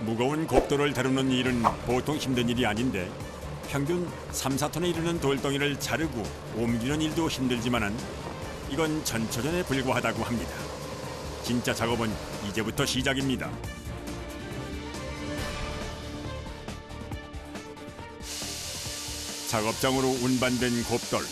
무거운 곱돌을 다루는 일은 보통 힘든 일이 아닌데 평균 3, 4톤에 이르는 돌덩이를 자르고 옮기는 일도 힘들지만은 이건 전초전에 불과하다고 합니다. 진짜 작업은 이제부터 시작입니다. 작업장으로 운반된 곱돌.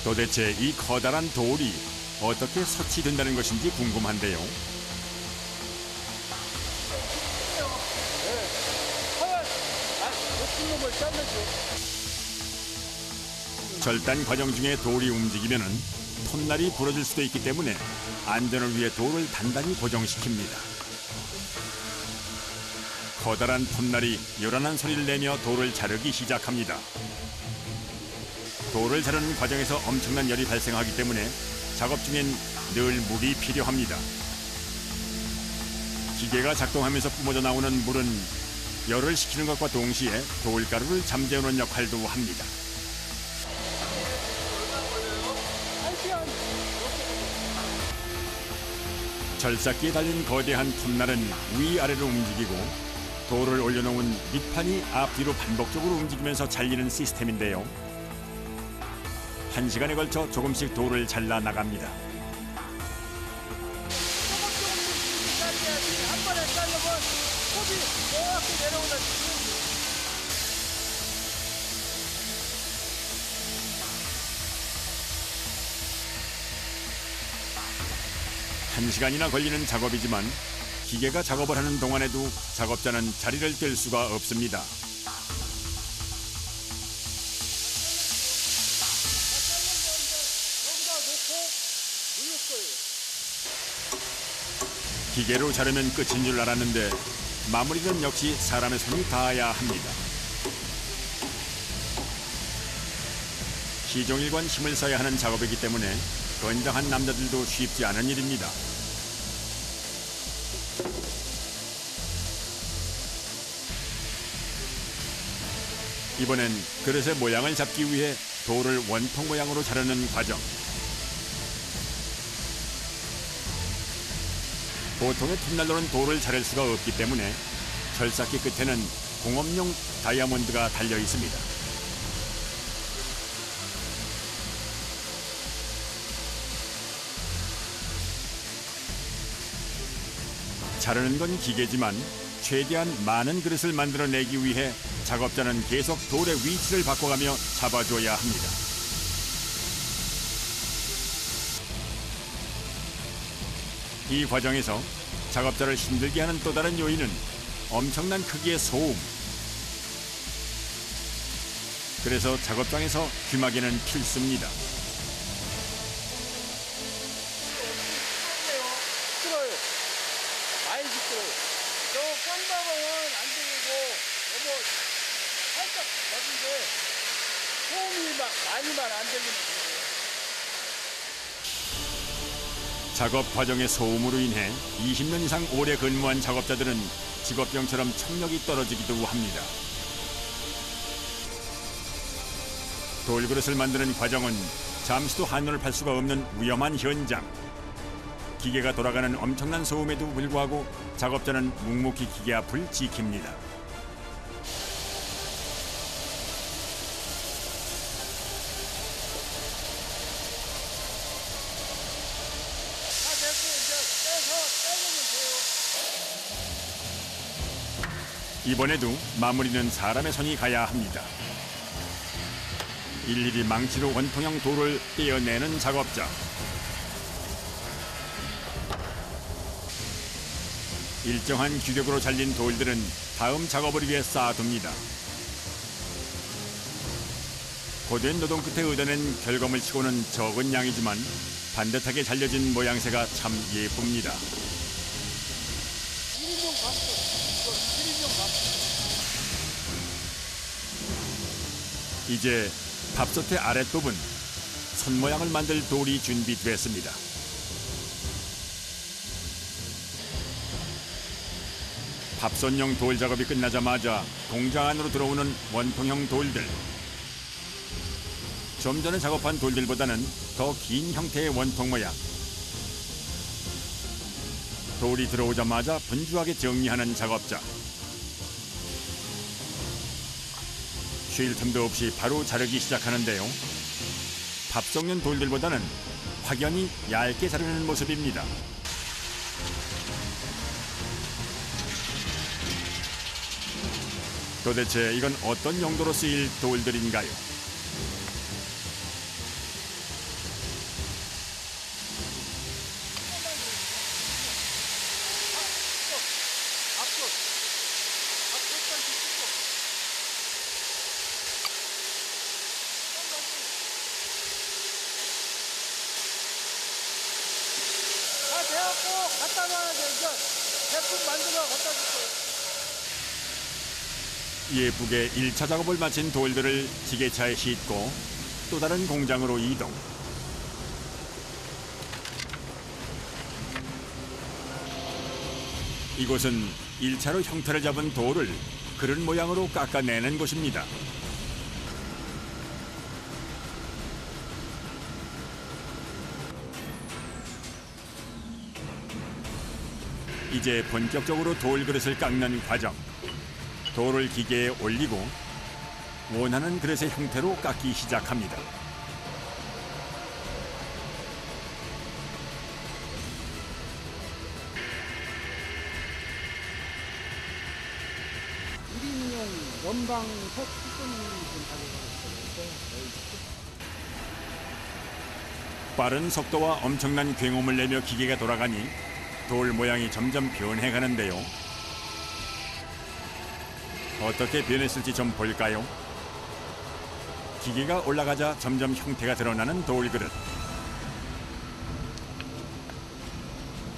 도대체 이 커다란 돌이 어떻게 서치된다는 것인지 궁금한데요. 절단 과정 중에 돌이 움직이면은 톱날이 부러질 수도 있기 때문에 안전을 위해 돌을 단단히 고정시킵니다. 커다란 톱날이 요란한 소리를 내며 돌을 자르기 시작합니다. 돌을 자르는 과정에서 엄청난 열이 발생하기 때문에 작업 중엔 늘 물이 필요합니다. 기계가 작동하면서 뿜어져 나오는 물은 열을 식히는 것과 동시에 돌가루를 잠재우는 역할도 합니다. 절삭기에 달린 거대한 톱날은 위아래로 움직이고 돌을 올려놓은 밑판이 앞뒤로 반복적으로 움직이면서 잘리는 시스템인데요. 1시간에 걸쳐 조금씩 돌을 잘라 나갑니다. 한 번에 자르면 톱이 정확히 내려오다. 한 시간이나 걸리는 작업이지만 기계가 작업을 하는 동안에도 작업자는 자리를 뗄 수가 없습니다. 기계로 자르면 끝인 줄 알았는데 마무리는 역시 사람의 손이 닿아야 합니다. 시종일관 힘을 써야 하는 작업이기 때문에 건장한 남자들도 쉽지 않은 일입니다. 이번엔 그릇의 모양을 잡기 위해 돌을 원통 모양으로 자르는 과정. 보통의 톱날로는 돌을 자를 수가 없기 때문에 절삭기 끝에는 공업용 다이아몬드가 달려 있습니다. 자르는 건 기계지만 최대한 많은 그릇을 만들어내기 위해 작업자는 계속 돌의 위치를 바꿔가며 잡아줘야 합니다. 이 과정에서 작업자를 힘들게 하는 또 다른 요인은 엄청난 크기의 소음. 그래서 작업장에서 귀마개는 필수입니다. 시끄러워요. 많이 시끄러워요. 저 깡방은 안 들리고 너무 살짝 낮은데 소음이 많이만 안 들리면 돼요. 작업 과정의 소음으로 인해 20년 이상 오래 근무한 작업자들은 직업병처럼 청력이 떨어지기도 합니다. 돌그릇을 만드는 과정은 잠시도 한눈을 팔 수가 없는 위험한 현장. 기계가 돌아가는 엄청난 소음에도 불구하고 작업자는 묵묵히 기계 앞을 지킵니다. 이번에도 마무리는 사람의 손이 가야 합니다. 일일이 망치로 원통형 돌을 떼어내는 작업자. 일정한 규격으로 잘린 돌들은 다음 작업을 위해 쌓아둡니다. 고된 노동 끝에 얻어낸 결과물 치고는 적은 양이지만 반듯하게 잘려진 모양새가 참 예쁩니다. 이제 밥솥의 아랫부분, 손 모양을 만들 돌이 준비됐습니다. 밥솥용 돌 작업이 끝나자마자 공장 안으로 들어오는 원통형 돌들. 좀 전에 작업한 돌들보다는 더 긴 형태의 원통 모양. 돌이 들어오자마자 분주하게 정리하는 작업자. 쉴 틈도 없이 바로 자르기 시작하는데요. 밥 썩는 돌들보다는 확연히 얇게 자르는 모습입니다. 도대체 이건 어떤 용도로 쓰일 돌들인가요? 다 돼갖고 갖다 놔야 돼. 이제 제품 만들어 갖다 줄 거예요. 예쁘게 1차 작업을 마친 돌들을 지게차에 싣고 또 다른 공장으로 이동. 이곳은 1차로 형태를 잡은 돌을 그릇 모양으로 깎아내는 곳입니다. 이제 본격적으로 돌 그릇을 깎는 과정. 돌을 기계에 올리고 원하는 그릇의 형태로 깎기 시작합니다. 원방석 수준이 빠른 속도와 엄청난 굉음을 내며 기계가 돌아가니 돌 모양이 점점 변해가는데요. 어떻게 변했을지 좀 볼까요? 기계가 올라가자 점점 형태가 드러나는 돌그릇.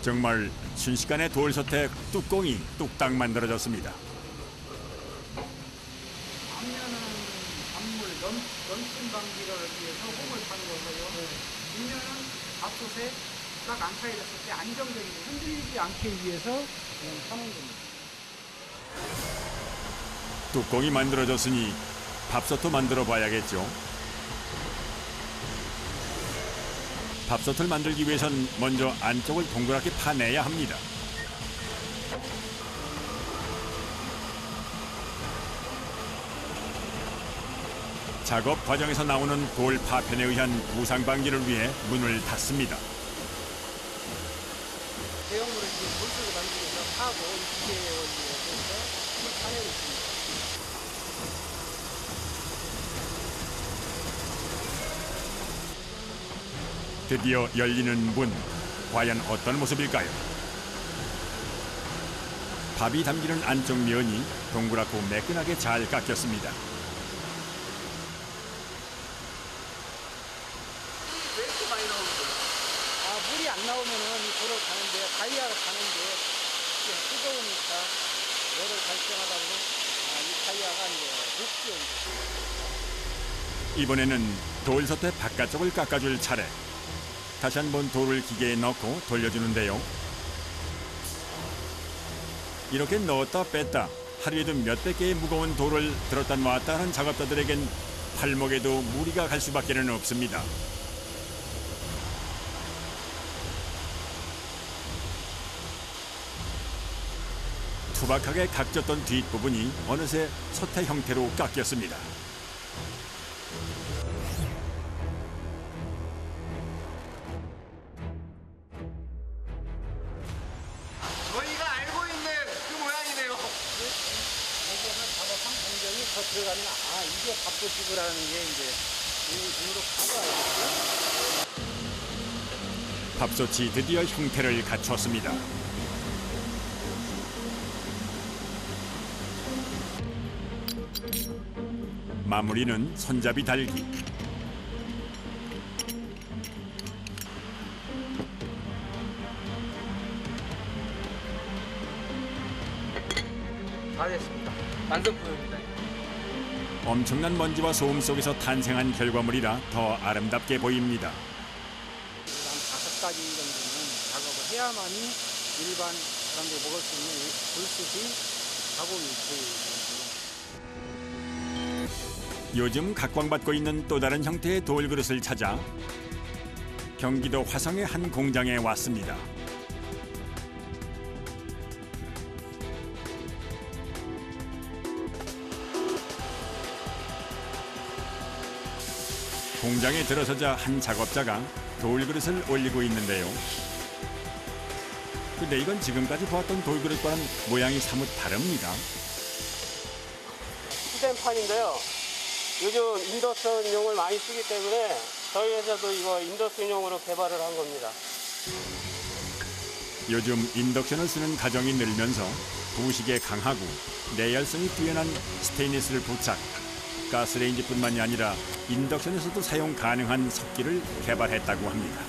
정말 순식간에 돌솥에 뚜껑이 뚝딱 만들어졌습니다. 앞면은 단물 넘침 방지를 위해서 홈을 파는 거고요. 뒷면은 밥솥에 딱 안착이 됐을 때 안정적이게 흔들리지 않게 위해서 그냥 파는 겁니다. 뚜껑이 만들어졌으니 밥솥도 만들어 봐야겠죠. 밥솥을 만들기 위해선 먼저 안쪽을 동그랗게 파내야 합니다. 작업 과정에서 나오는 돌 파편에 의한 부상 방지를 위해 문을 닫습니다. 대형으로 이제 물속에 만들기 위해서 파고 이 기계에 올려서 힘을 파내고 있습니다. 드디어 열리는 문. 과연 어떤 모습일까요? 밥이 담기는 안쪽 면이 동그랗고 매끈하게 잘 깎였습니다. 왜 이렇게 많이 나오는 거예요? 물이 안 나오면은 이 돌을 가는데 다이아로 가는데 이게 뜨거우니까 열을 발생하다 보면 이 다이아가 이제 녹죠. 이번에는 돌솥의 바깥쪽을 깎아줄 차례. 다시 한번 돌을 기계에 넣고 돌려주는데요. 이렇게 넣었다 뺐다 하루에도 몇백 개의 무거운 돌을 들었다 놨다 하는 작업자들에겐 팔목에도 무리가 갈 수밖에는 없습니다. 투박하게 각졌던 뒷부분이 어느새 솥의 형태로 깎였습니다. 저희가 알고 있는 그 모양이네요. 여기 한 작업한 공정이 더 들어가면 이게 밥솥이구라는 게 이제 눈으로 봐도 알겠고요. 밥솥이 드디어 형태를 갖췄습니다. 마무리는 손잡이 달기. 다 됐습니다. 완성품입니다. 엄청난 먼지와 소음 속에서 탄생한 결과물이라 더 아름답게 보입니다. 한 5가지 정도는 작업을 해야만이 일반 사람들이 먹을 수 있는 불쑥이 가공이 되어있습니다. 요즘 각광받고 있는 또 다른 형태의 돌그릇을 찾아 경기도 화성의 한 공장에 왔습니다. 공장에 들어서자 한 작업자가 돌그릇을 올리고 있는데요. 근데 이건 지금까지 보았던 돌그릇과는 모양이 사뭇 다릅니다. 스탠판인데요. 요즘 인덕션용을 많이 쓰기 때문에 저희 회사도 이거 인덕션용으로 개발을 한 겁니다. 요즘 인덕션을 쓰는 가정이 늘면서 부식에 강하고 내열성이 뛰어난 스테인리스를 부착, 가스레인지뿐만이 아니라 인덕션에서도 사용 가능한 석기를 개발했다고 합니다.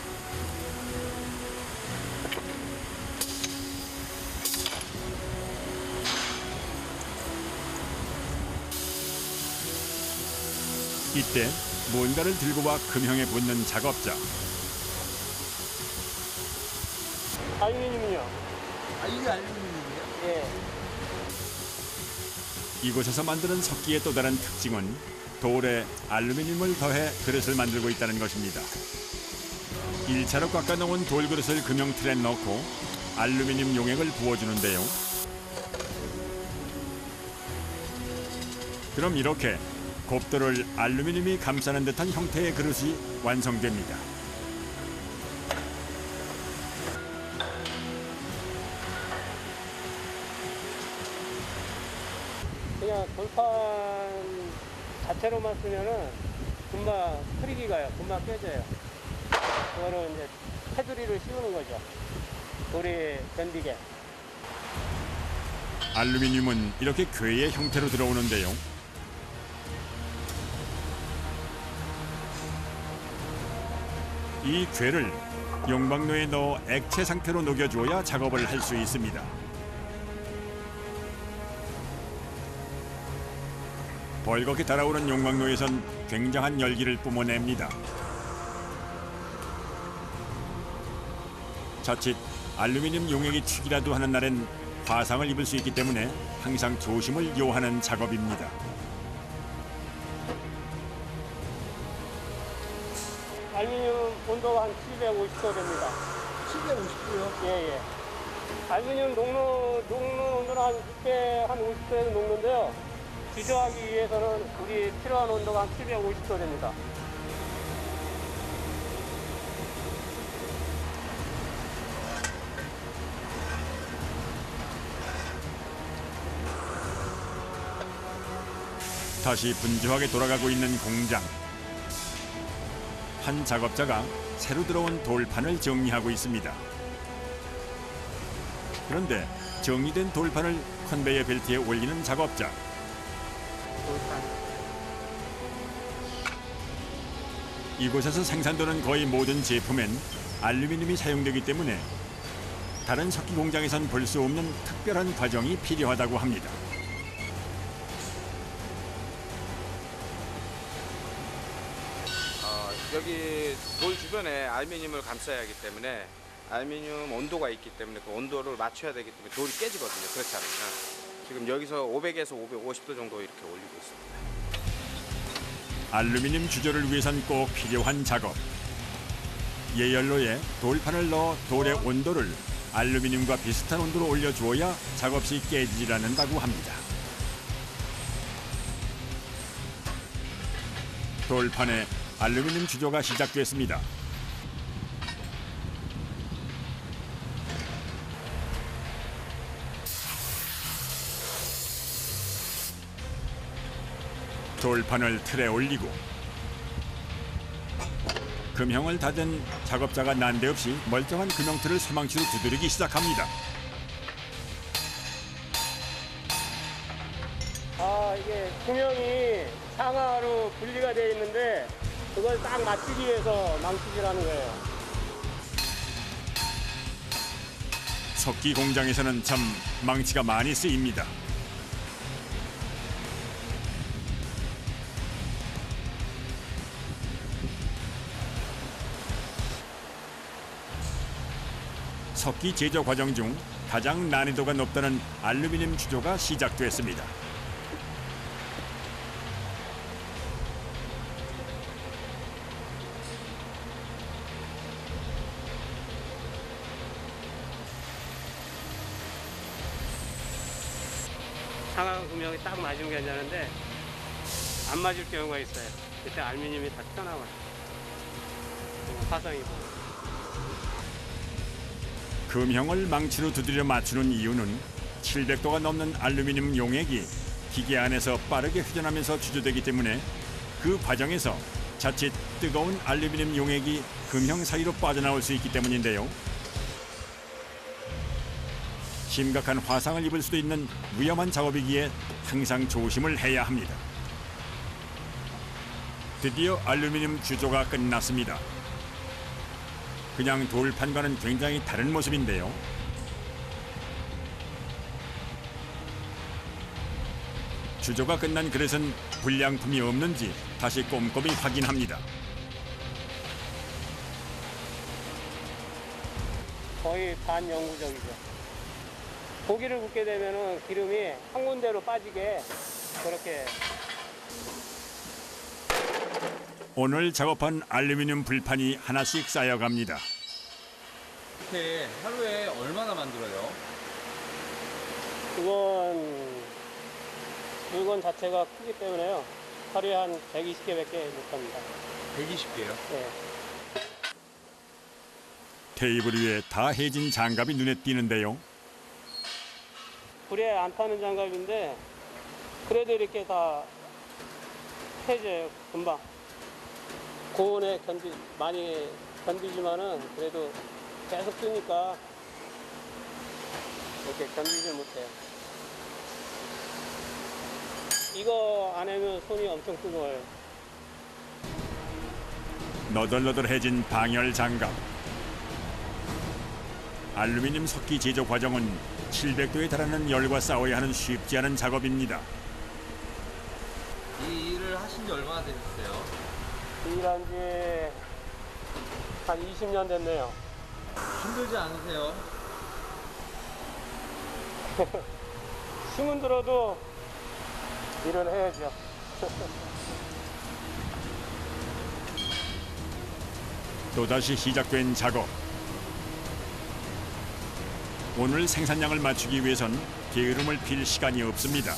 이때 뭔가를 들고 와 금형에 붓는 작업자. 알루미늄이요. 아, 이게 알루미늄이에요? 예. 이곳에서 만드는 석기의 또 다른 특징은 돌에 알루미늄을 더해 그릇을 만들고 있다는 것입니다. 1차로 깎아놓은 돌그릇을 금형 틀에 넣고 알루미늄 용액을 부어주는데요. 그럼 이렇게 곱돌을 알루미늄이 감싸는 듯한 형태의 그릇이 완성됩니다. 그냥 돌판 자체로만 쓰면은 금방 흐리기 가요. 금방 깨져요. 그거는 이제 테두리를 씌우는 거죠. 돌이 견디게. 알루미늄은 이렇게 궤의 형태로 들어오는데요. 이 궤를 용광로에 넣어 액체 상태로 녹여주어야 작업을 할 수 있습니다. 벌겋게 달아오른 용광로에선 굉장한 열기를 뿜어냅니다. 자칫 알루미늄 용액이 튀기라도 하는 날엔 화상을 입을 수 있기 때문에 항상 조심을 요하는 작업입니다. 알루미늄 온도가 한 750도 됩니다. 750도요? 예, 예. 알루미늄 녹는 온도는 한 50도에서 녹는데요. 주저하기 위해서는 우리 필요한 온도가 한 750도 됩니다. 다시 분주하게 돌아가고 있는 공장. 한 작업자가 새로 들어온 돌판을 정리하고 있습니다. 그런데 정리된 돌판을 컨베이어 벨트에 올리는 작업자. 돌판. 이곳에서 생산되는 거의 모든 제품엔 알루미늄이 사용되기 때문에 다른 석기 공장에선 볼 수 없는 특별한 과정이 필요하다고 합니다. 여기 돌 주변에 알루미늄을 감싸야 하기 때문에 알루미늄 온도가 있기 때문에 그 온도를 맞춰야 되기 때문에 돌이 깨지거든요. 그렇지 않으면 지금 여기서 500에서 550도 정도 이렇게 올리고 있습니다. 알루미늄 주조를 위해선 꼭 필요한 작업. 예열로에 돌판을 넣어 돌의 온도를 알루미늄과 비슷한 온도로 올려주어야 작업 시 깨지질 않는다고 합니다. 돌판에 알루미늄 주조가 시작됐습니다. 돌판을 틀에 올리고 금형을 닫은 작업자가 난데없이 멀쩡한 금형틀을 소망치로 두드리기 시작합니다. 이게 금형이 상하로 분리가 되어 있는데 그걸 딱 맞추기 위해서 망치질하는 거예요. 석기 공장에서는 참 망치가 많이 쓰입니다. 석기 제조 과정 중 가장 난이도가 높다는 알루미늄 주조가 시작됐습니다. 상하 음역이 딱 맞으면 괜찮은데 안 맞을 경우가 있어요. 그때 알루미늄이 다 튀어나와요. 화상이. 금형을 망치로 두드려 맞추는 이유는 700도가 넘는 알루미늄 용액이 기계 안에서 빠르게 회전하면서 주조되기 때문에 그 과정에서 자칫 뜨거운 알루미늄 용액이 금형 사이로 빠져나올 수 있기 때문인데요. 심각한 화상을 입을 수도 있는 위험한 작업이기에 항상 조심을 해야 합니다. 드디어 알루미늄 주조가 끝났습니다. 그냥 돌판과는 굉장히 다른 모습인데요. 주조가 끝난 그릇은 불량품이 없는지 다시 꼼꼼히 확인합니다. 거의 반영구적이죠. 고기를 굽게 되면은 기름이 한 군데로 빠지게 그렇게. 오늘 작업한 알루미늄 불판이 하나씩 쌓여갑니다. 이렇게 하루에 얼마나 만들어요? 그건 물건 자체가 크기 때문에요. 하루에 한 120개밖에 못합니다. 120개요? 네. 테이블 위에 다 해진 장갑이 눈에 띄는데요. 불에 안 타는 장갑인데 그래도 이렇게 다 해져요. 금방. 고온에 많이 견디지만은 그래도 계속 뜨니까 이렇게 견디질 못해요. 이거 안 하면 손이 엄청 뜨거워요. 너덜너덜해진 방열 장갑. 알루미늄 석기 제조 과정은 700도에 달하는 열과 싸워야 하는 쉽지 않은 작업입니다. 이 일을 하신 지 얼마나 되셨어요? 일한 지 한 20년 됐네요. 힘들지 않으세요? 힘은 들어도 일은 해야죠. 또다시 시작된 작업. 오늘 생산량을 맞추기 위해선 게으름을 필 시간이 없습니다.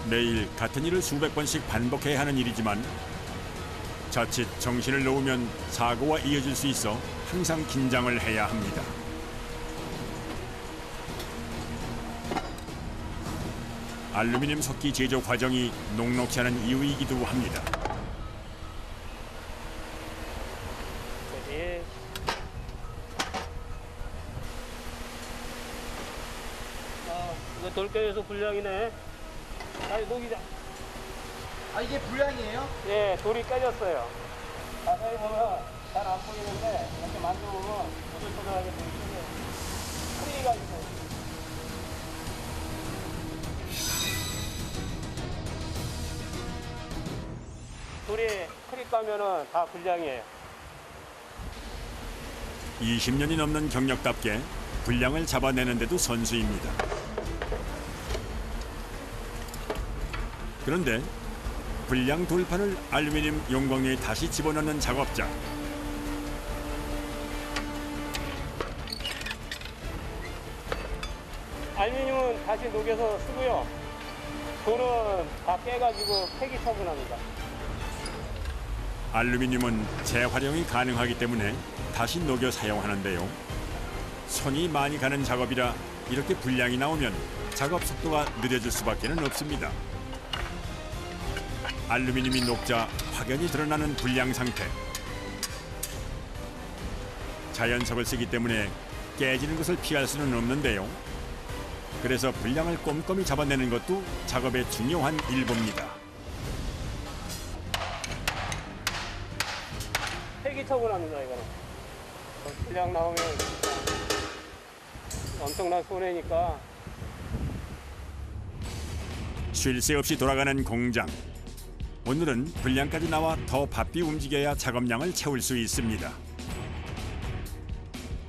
매일 같은 일을 수백 번씩 반복해야 하는 일이지만 자칫 정신을 놓으면 사고와 이어질 수 있어 항상 긴장을 해야 합니다. 알루미늄 석기 제조 과정이 녹록지 않은 이유이기도 합니다. 예. 이거 돌깨에서 불량이네. 아니, 녹이자. 아, 이게 불량이에요? 예, 돌이 깨졌어요. 자세히 보면 잘 안 보이는데 이렇게 만져보면 오돌토돌하게 보이는데 크리가 있어요. 돌이 크리 까면은 다 불량이에요. 20년이 넘는 경력답게 불량을 잡아내는데도 선수입니다. 그런데 불량 돌판을 알루미늄 용광로에 다시 집어넣는 작업자. 알루미늄은 다시 녹여서 쓰고요. 돌은 다 깨가지고 폐기 처분합니다. 알루미늄은 재활용이 가능하기 때문에 다시 녹여 사용하는데요. 손이 많이 가는 작업이라 이렇게 불량이 나오면 작업 속도가 느려질 수밖에 없습니다. 알루미늄이 녹자 확연히 드러나는 불량 상태. 자연석을 쓰기 때문에 깨지는 것을 피할 수는 없는데요. 그래서 불량을 꼼꼼히 잡아내는 것도 작업의 중요한 일부입니다. 폐기 처분합니다, 이거는. 불량 나오면 엄청난 손해니까. 쉴 새 없이 돌아가는 공장. 오늘은 불량까지 나와 더 바삐 움직여야 작업량을 채울 수 있습니다.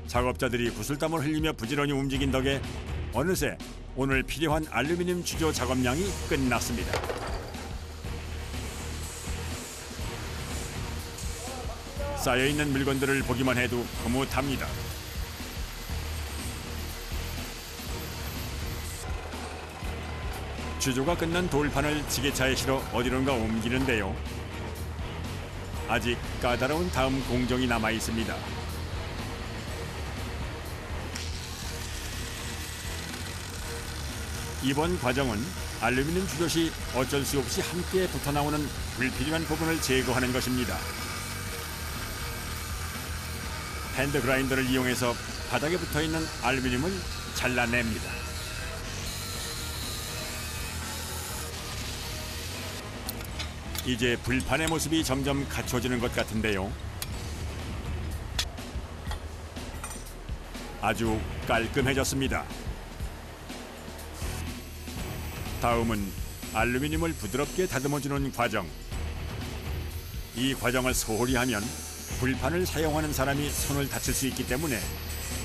작업자들이 구슬땀을 흘리며 부지런히 움직인 덕에 어느새 오늘 필요한 알루미늄 주조 작업량이 끝났습니다. 쌓여있는 물건들을 보기만 해도 흐뭇합니다. 주조가 끝난 돌판을 지게차에 실어 어디론가 옮기는데요. 아직 까다로운 다음 공정이 남아 있습니다. 이번 과정은 알루미늄 주조 시 어쩔 수 없이 함께 붙어 나오는 불필요한 부분을 제거하는 것입니다. 핸드 그라인더를 이용해서 바닥에 붙어 있는 알루미늄을 잘라냅니다. 이제 불판의 모습이 점점 갖춰지는 것 같은데요. 아주 깔끔해졌습니다. 다음은 알루미늄을 부드럽게 다듬어주는 과정. 이 과정을 소홀히 하면 불판을 사용하는 사람이 손을 다칠 수 있기 때문에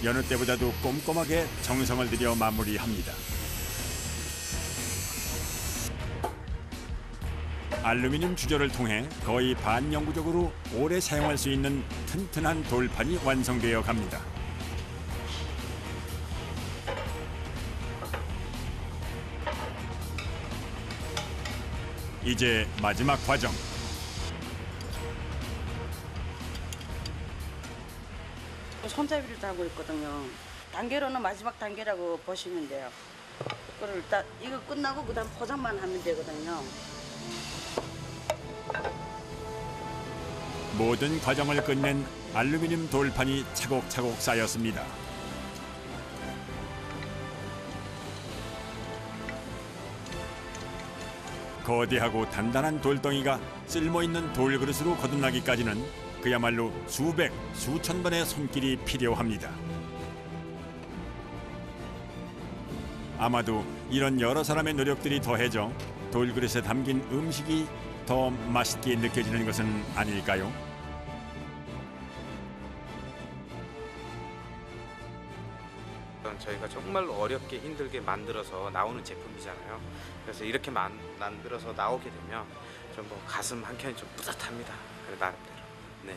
여느 때보다도 꼼꼼하게 정성을 들여 마무리합니다. 알루미늄 주조를 통해 거의 반영구적으로 오래 사용할 수 있는 튼튼한 돌판이 완성되어 갑니다. 이제 마지막 과정. 손잡이를 달고 있거든요. 단계로는 마지막 단계라고 보시면 돼요. 그걸 일단 이거 끝나고 그다음 포장만 하면 되거든요. 모든 과정을 끝낸 알루미늄 돌판이 차곡차곡 쌓였습니다. 거대하고 단단한 돌덩이가 쓸모있는 돌그릇으로 거듭나기까지는 그야말로 수백, 수천 번의 손길이 필요합니다. 아마도 이런 여러 사람의 노력들이 더해져 돌그릇에 담긴 음식이 더 맛있게 느껴지는 것은 아닐까요? 저희가 정말 어렵게 힘들게 만들어서 나오는 제품이잖아요. 그래서 이렇게 만들어서 나오게 되면 좀 뭐 가슴 한켠이 좀 뿌듯합니다. 나름대로. 네.